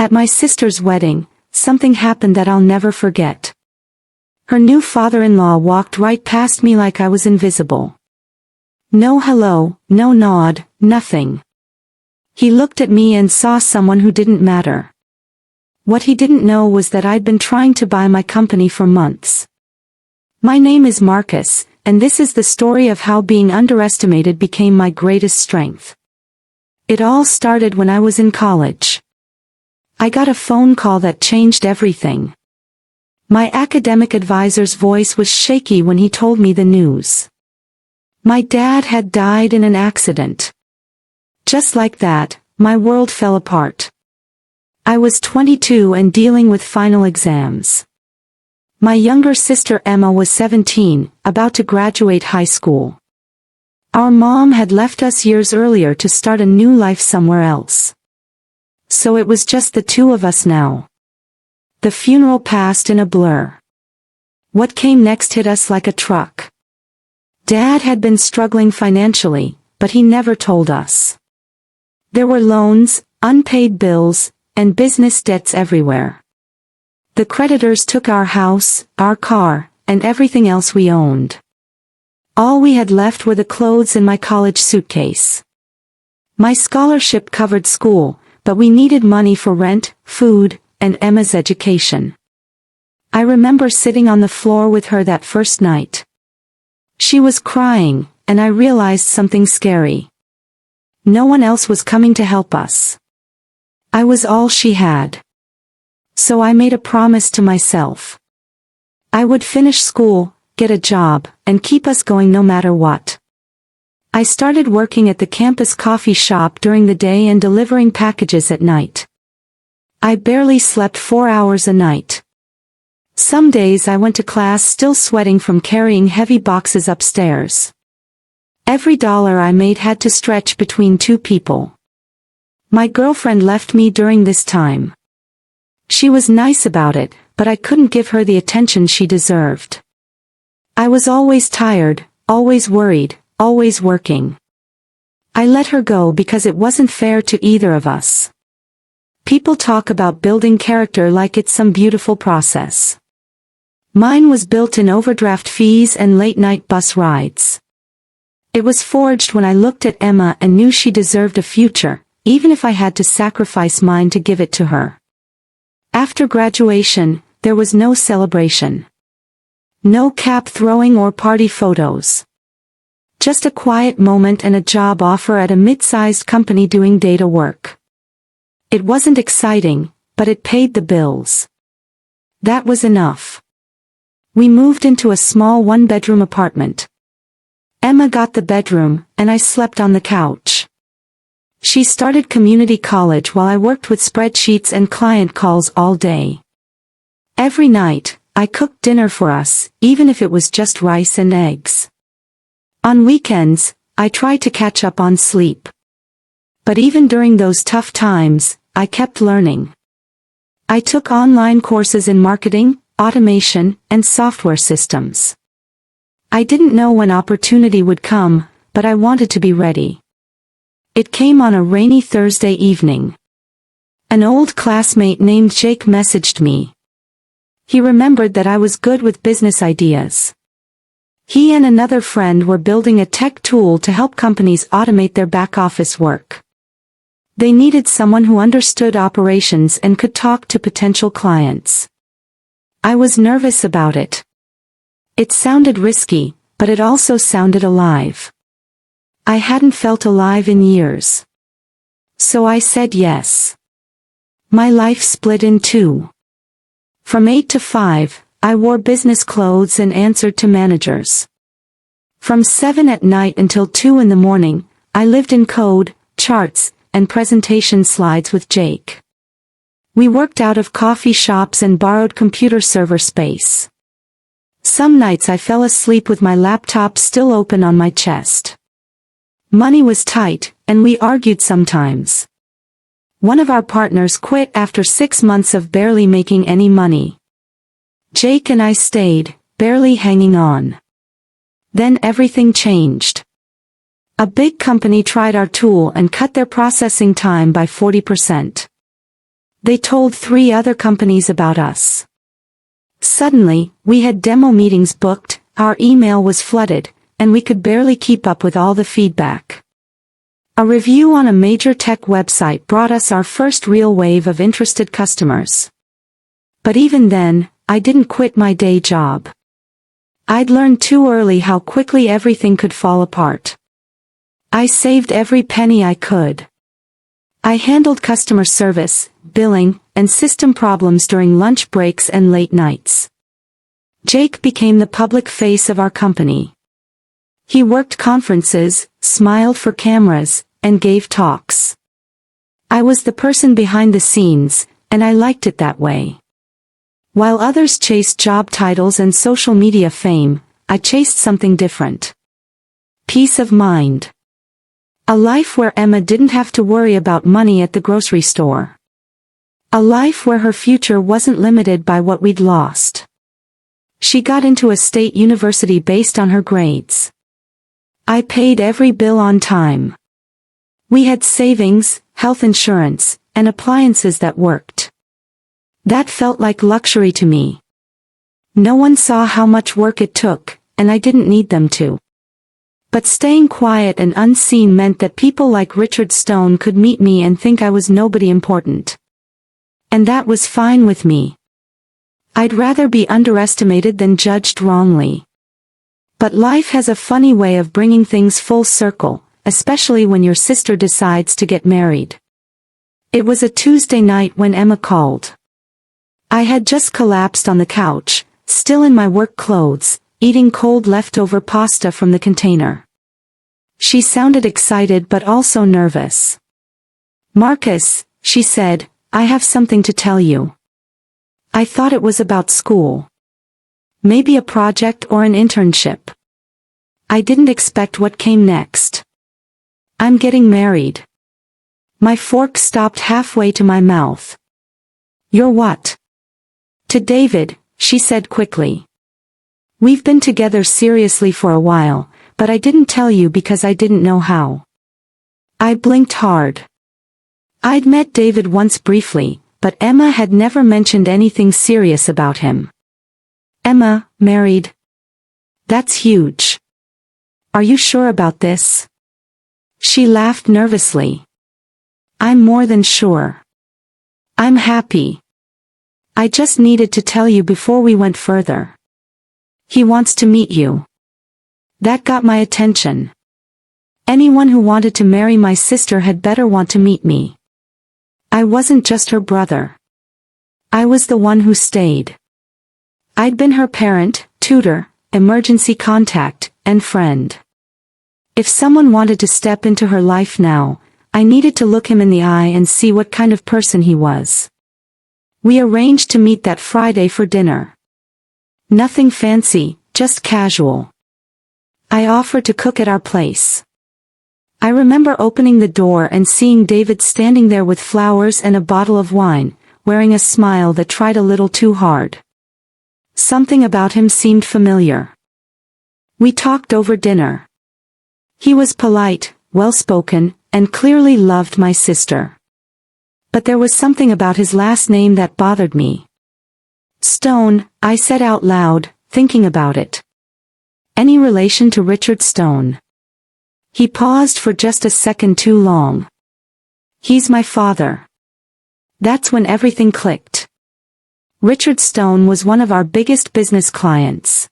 At my sister's wedding, something happened that I'll never forget. Her new father-in-law walked right past me like I was invisible. No hello, no nod, nothing. He looked at me and saw someone who didn't matter. What he didn't know was that I'd been trying to buy my company for months. My name is Marcus, and this is the story of how being underestimated became my greatest strength. It all started when I was in college. I got a phone call that changed everything. My academic advisor's voice was shaky when he told me the news. My dad had died in an accident. Just like that, my world fell apart. I was 22 and dealing with final exams. My younger sister Emma was 17, about to graduate high school. Our mom had left us years earlier to start a new life somewhere else. So it was just the two of us now. The funeral passed in a blur. What came next hit us like a truck. Dad had been struggling financially, but he never told us. There were loans, unpaid bills, and business debts everywhere. The creditors took our house, our car, and everything else we owned. All we had left were the clothes in my college suitcase. My scholarship covered school, but we needed money for rent, food, and Emma's education. I remember sitting on the floor with her that first night. She was crying, and I realized something scary. No one else was coming to help us. I was all she had. So I made a promise to myself. I would finish school, get a job, and keep us going no matter what. I started working at the campus coffee shop during the day and delivering packages at night. I barely slept 4 hours a night. Some days I went to class still sweating from carrying heavy boxes upstairs. Every dollar I made had to stretch between two people. My girlfriend left me during this time. She was nice about it, but I couldn't give her the attention she deserved. I was always tired, always worried, always working. I let her go because it wasn't fair to either of us. People talk about building character like it's some beautiful process. Mine was built in overdraft fees and late-night bus rides. It was forged when I looked at Emma and knew she deserved a future, even if I had to sacrifice mine to give it to her. After graduation, there was no celebration. No cap throwing or party photos. Just a quiet moment and a job offer at a mid-sized company doing data work. It wasn't exciting, but it paid the bills. That was enough. We moved into a small one-bedroom apartment. Emma got the bedroom, and I slept on the couch. She started community college while I worked with spreadsheets and client calls all day. Every night, I cooked dinner for us, even if it was just rice and eggs. On weekends, I tried to catch up on sleep. But even during those tough times, I kept learning. I took online courses in marketing, automation, and software systems. I didn't know when opportunity would come, but I wanted to be ready. It came on a rainy Thursday evening. An old classmate named Jake messaged me. He remembered that I was good with business ideas. He and another friend were building a tech tool to help companies automate their back-office work. They needed someone who understood operations and could talk to potential clients. I was nervous about it. It sounded risky, but it also sounded alive. I hadn't felt alive in years. So I said yes. My life split in two. From 8 to 5, I wore business clothes and answered to managers. From 7 at night until 2 in the morning, I lived in code, charts, and presentation slides with Jake. We worked out of coffee shops and borrowed computer server space. Some nights I fell asleep with my laptop still open on my chest. Money was tight, and we argued sometimes. One of our partners quit after 6 months of barely making any money. Jake and I stayed, barely hanging on. Then everything changed. A big company tried our tool and cut their processing time by 40%. They told 3 other companies about us. Suddenly, we had demo meetings booked, our email was flooded, and we could barely keep up with all the feedback. A review on a major tech website brought us our first real wave of interested customers. But even then, I didn't quit my day job. I'd learned too early how quickly everything could fall apart. I saved every penny I could. I handled customer service, billing, and system problems during lunch breaks and late nights. Jake became the public face of our company. He worked conferences, smiled for cameras, and gave talks. I was the person behind the scenes, and I liked it that way. While others chased job titles and social media fame, I chased something different. Peace of mind. A life where Emma didn't have to worry about money at the grocery store. A life where her future wasn't limited by what we'd lost. She got into a state university based on her grades. I paid every bill on time. We had savings, health insurance, and appliances that worked. That felt like luxury to me. No one saw how much work it took, and I didn't need them to. But staying quiet and unseen meant that people like Richard Stone could meet me and think I was nobody important. And that was fine with me. I'd rather be underestimated than judged wrongly. But life has a funny way of bringing things full circle, especially when your sister decides to get married. It was a Tuesday night when Emma called. I had just collapsed on the couch, still in my work clothes, eating cold leftover pasta from the container. She sounded excited but also nervous. "Marcus," she said, "I have something to tell you." I thought it was about school. Maybe a project or an internship. I didn't expect what came next. "I'm getting married." My fork stopped halfway to my mouth. "You're what?" "To David," she said quickly. "We've been together seriously for a while, but I didn't tell you because I didn't know how." I blinked hard. I'd met David once briefly, but Emma had never mentioned anything serious about him. "Emma, married? That's huge. Are you sure about this?" She laughed nervously. "I'm more than sure. I'm happy. I just needed to tell you before we went further. He wants to meet you." That got my attention. Anyone who wanted to marry my sister had better want to meet me. I wasn't just her brother. I was the one who stayed. I'd been her parent, tutor, emergency contact, and friend. If someone wanted to step into her life now, I needed to look him in the eye and see what kind of person he was. We arranged to meet that Friday for dinner. Nothing fancy, just casual. I offered to cook at our place. I remember opening the door and seeing David standing there with flowers and a bottle of wine, wearing a smile that tried a little too hard. Something about him seemed familiar. We talked over dinner. He was polite, well-spoken, and clearly loved my sister. But there was something about his last name that bothered me. "Stone," I said out loud, thinking about it. "Any relation to Richard Stone?" He paused for just a second too long. "He's my father." That's when everything clicked. Richard Stone was one of our biggest business clients.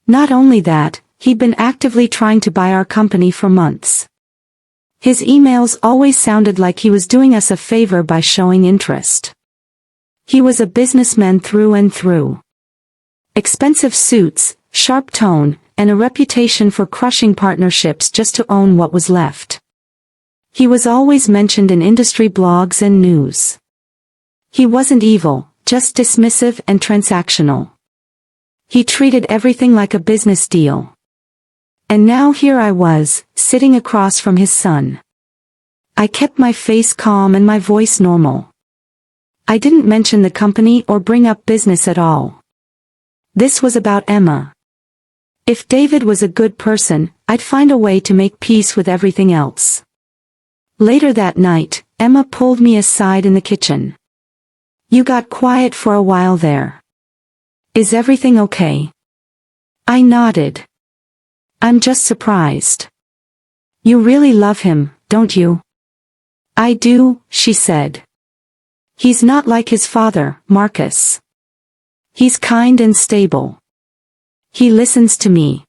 Not only that, he'd been actively trying to buy our company for months. His emails always sounded like he was doing us a favor by showing interest. He was a businessman through and through. Expensive suits, sharp tone, and a reputation for crushing partnerships just to own what was left. He was always mentioned in industry blogs and news. He wasn't evil, just dismissive and transactional. He treated everything like a business deal. And now here I was, sitting across from his son. I kept my face calm and my voice normal. I didn't mention the company or bring up business at all. This was about Emma. If David was a good person, I'd find a way to make peace with everything else. Later that night, Emma pulled me aside in the kitchen. You got quiet for a while there. Is everything okay? I nodded. I'm just surprised. You really love him, don't you? I do, she said. He's not like his father, Marcus. He's kind and stable. He listens to me.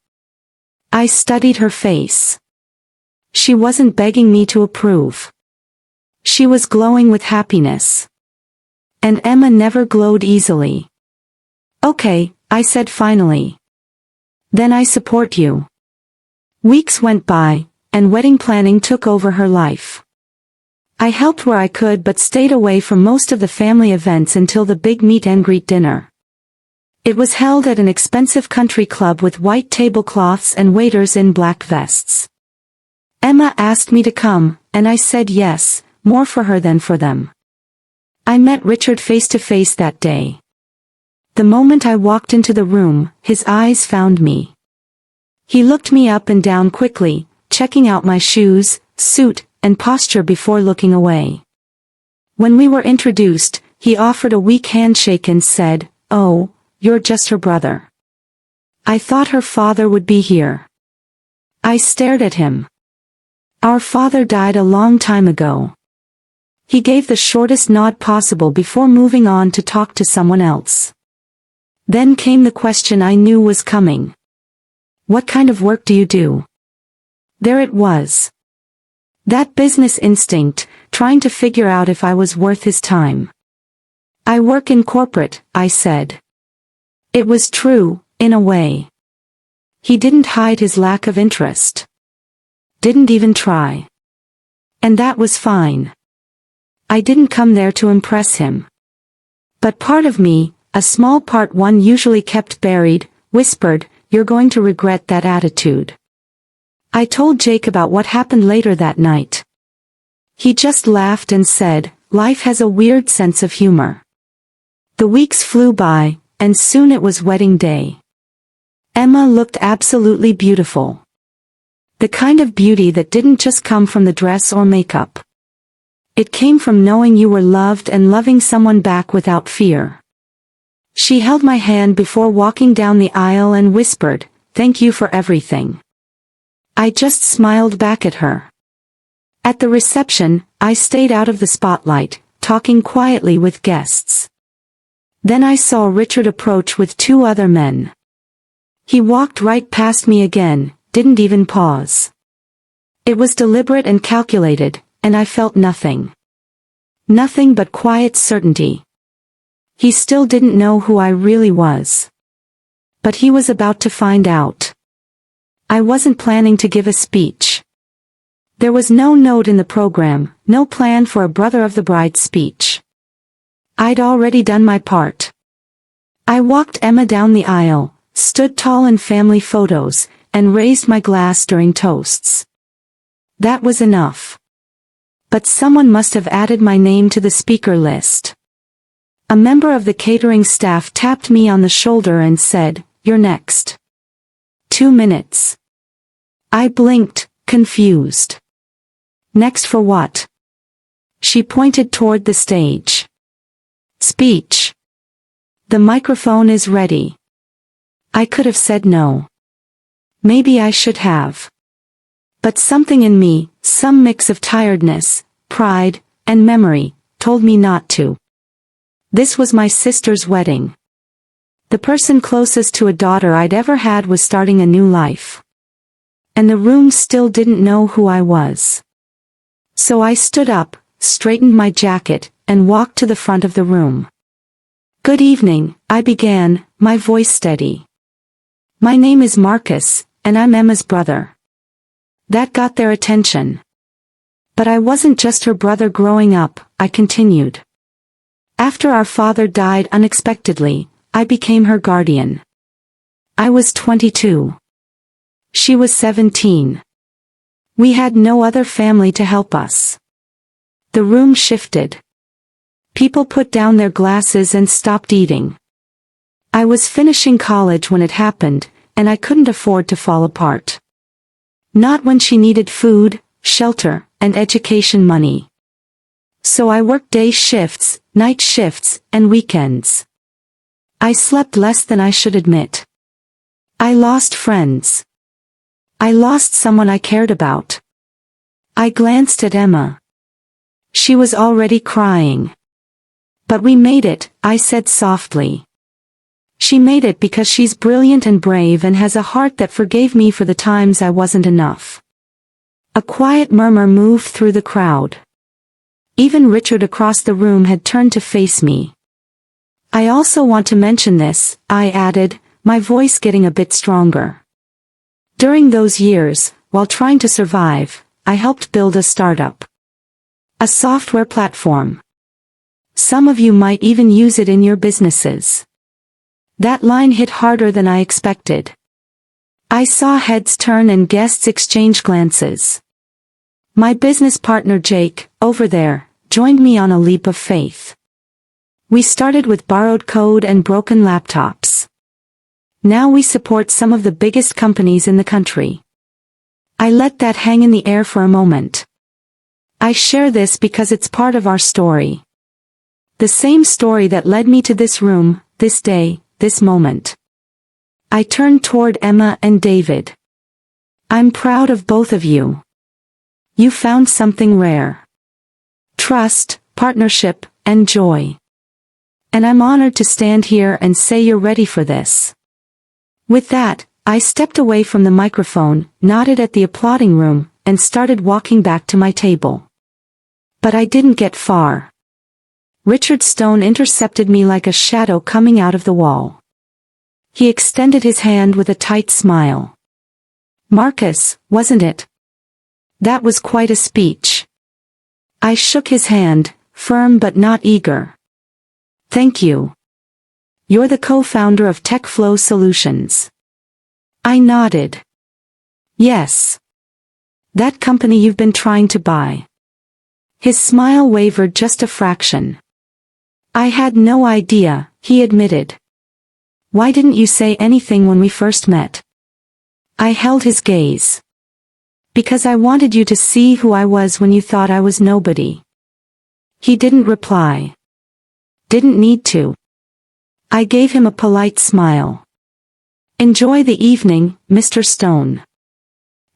I studied her face. She wasn't begging me to approve. She was glowing with happiness. And Emma never glowed easily. Okay, I said finally. Then I support you. Weeks went by, and wedding planning took over her life. I helped where I could but stayed away from most of the family events until the big meet and greet dinner. It was held at an expensive country club with white tablecloths and waiters in black vests. Emma asked me to come, and I said yes, more for her than for them. I met Richard face to face that day. The moment I walked into the room, his eyes found me. He looked me up and down quickly, checking out my shoes, suit, and posture before looking away. When we were introduced, he offered a weak handshake and said, "Oh, you're just her brother. I thought her father would be here." I stared at him. Our father died a long time ago. He gave the shortest nod possible before moving on to talk to someone else. Then came the question I knew was coming. What kind of work do you do? There it was. That business instinct, trying to figure out if I was worth his time. I work in corporate, I said. It was true, in a way. He didn't hide his lack of interest. Didn't even try. And that was fine. I didn't come there to impress him. But part of me, a small part one usually kept buried, whispered, "You're going to regret that attitude." I told Jake about what happened later that night. He just laughed and said, "Life has a weird sense of humor." The weeks flew by, and soon it was wedding day. Emma looked absolutely beautiful. The kind of beauty that didn't just come from the dress or makeup. It came from knowing you were loved and loving someone back without fear. She held my hand before walking down the aisle and whispered, "Thank you for everything." I just smiled back at her. At the reception, I stayed out of the spotlight, talking quietly with guests. Then I saw Richard approach with two other men. He walked right past me again, didn't even pause. It was deliberate and calculated, and I felt nothing. Nothing but quiet certainty. He still didn't know who I really was. But he was about to find out. I wasn't planning to give a speech. There was no note in the program, no plan for a brother of the bride speech. I'd already done my part. I walked Emma down the aisle, stood tall in family photos, and raised my glass during toasts. That was enough. But someone must have added my name to the speaker list. A member of the catering staff tapped me on the shoulder and said, "You're next." 2 minutes. I blinked, confused. Next for what? She pointed toward the stage. Speech. The microphone is ready. I could have said no. Maybe I should have. But something in me, some mix of tiredness, pride, and memory, told me not to. This was my sister's wedding. The person closest to a daughter I'd ever had was starting a new life. And the room still didn't know who I was. So I stood up, straightened my jacket, and walked to the front of the room. "Good evening," I began, my voice steady. "My name is Marcus, and I'm Emma's brother." That got their attention. But I wasn't just her brother growing up, I continued. After our father died unexpectedly, I became her guardian. I was 22. She was 17. We had no other family to help us. The room shifted. People put down their glasses and stopped eating. I was finishing college when it happened, and I couldn't afford to fall apart. Not when she needed food, shelter, and education money. So I worked day shifts, night shifts, and weekends. I slept less than I should admit. I lost friends. I lost someone I cared about. I glanced at Emma. She was already crying. But we made it, I said softly. She made it because she's brilliant and brave and has a heart that forgave me for the times I wasn't enough. A quiet murmur moved through the crowd. Even Richard across the room had turned to face me. I also want to mention this, I added, my voice getting a bit stronger. During those years, while trying to survive, I helped build a startup. A software platform. Some of you might even use it in your businesses. That line hit harder than I expected. I saw heads turn and guests exchange glances. My business partner Jake, over there, joined me on a leap of faith. We started with borrowed code and broken laptops. Now we support some of the biggest companies in the country. I let that hang in the air for a moment. I share this because it's part of our story. The same story that led me to this room, this day, this moment. I turned toward Emma and David. I'm proud of both of you. You found something rare. Trust, partnership, and joy. And I'm honored to stand here and say you're ready for this. With that, I stepped away from the microphone, nodded at the applauding room, and started walking back to my table. But I didn't get far. Richard Stone intercepted me like a shadow coming out of the wall. He extended his hand with a tight smile. Marcus, wasn't it? That was quite a speech. I shook his hand, firm but not eager. Thank you. You're the co-founder of TechFlow Solutions. I nodded. Yes. That company you've been trying to buy. His smile wavered just a fraction. I had no idea, he admitted. Why didn't you say anything when we first met? I held his gaze. Because I wanted you to see who I was when you thought I was nobody. He didn't reply. Didn't need to. I gave him a polite smile. Enjoy the evening, Mr. Stone.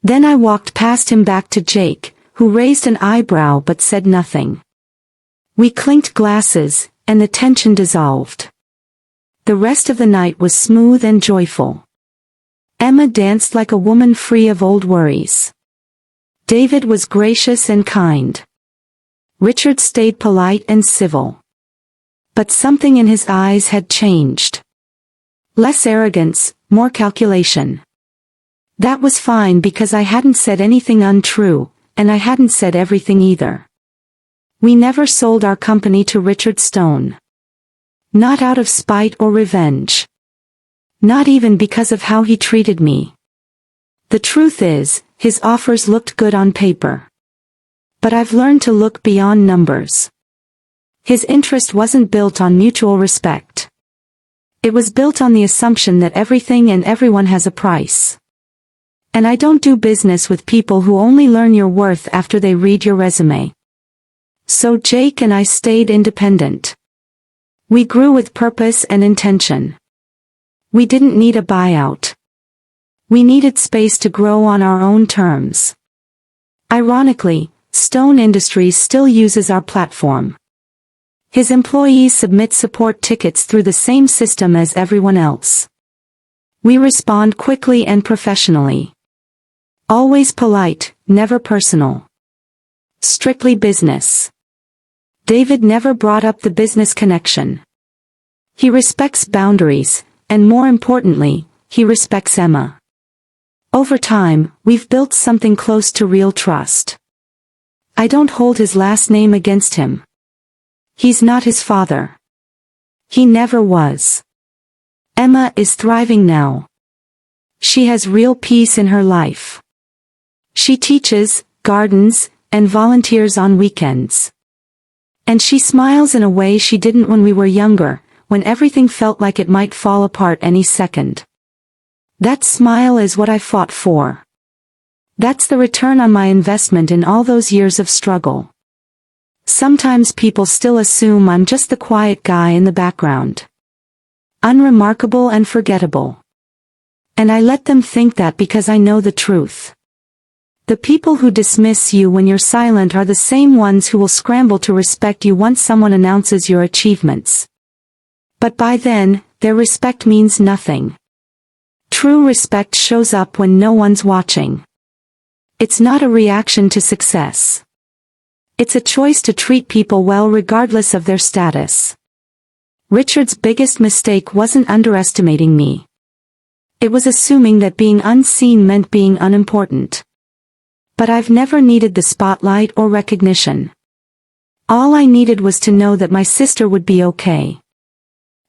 Then I walked past him back to Jake, who raised an eyebrow but said nothing. We clinked glasses, and the tension dissolved. The rest of the night was smooth and joyful. Emma danced like a woman free of old worries. David was gracious and kind. Richard stayed polite and civil. But something in his eyes had changed. Less arrogance, more calculation. That was fine because I hadn't said anything untrue, and I hadn't said everything either. We never sold our company to Richard Stone. Not out of spite or revenge. Not even because of how he treated me. The truth is, his offers looked good on paper. But I've learned to look beyond numbers. His interest wasn't built on mutual respect. It was built on the assumption that everything and everyone has a price. And I don't do business with people who only learn your worth after they read your resume. So Jake and I stayed independent. We grew with purpose and intention. We didn't need a buyout. We needed space to grow on our own terms. Ironically, Stone Industries still uses our platform. His employees submit support tickets through the same system as everyone else. We respond quickly and professionally. Always polite, never personal. Strictly business. David never brought up the business connection. He respects boundaries, and more importantly, he respects Emma. Over time, we've built something close to real trust. I don't hold his last name against him. He's not his father. He never was. Emma is thriving now. She has real peace in her life. She teaches, gardens, and volunteers on weekends. And she smiles in a way she didn't when we were younger, when everything felt like it might fall apart any second. That smile is what I fought for. That's the return on my investment in all those years of struggle. Sometimes people still assume I'm just the quiet guy in the background. Unremarkable and forgettable. And I let them think that because I know the truth. The people who dismiss you when you're silent are the same ones who will scramble to respect you once someone announces your achievements. But by then, their respect means nothing. True respect shows up when no one's watching. It's not a reaction to success. It's a choice to treat people well regardless of their status. Richard's biggest mistake wasn't underestimating me. It was assuming that being unseen meant being unimportant. But I've never needed the spotlight or recognition. All I needed was to know that my sister would be okay.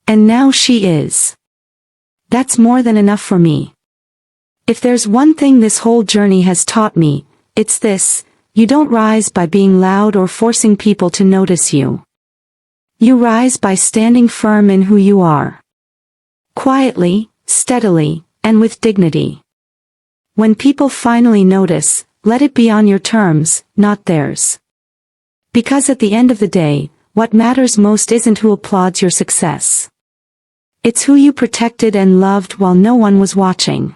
And now she is. That's more than enough for me. If there's one thing this whole journey has taught me, it's this: you don't rise by being loud or forcing people to notice you. You rise by standing firm in who you are. Quietly, steadily, and with dignity. When people finally notice, let it be on your terms, not theirs. Because at the end of the day, what matters most isn't who applauds your success. It's who you protected and loved while no one was watching.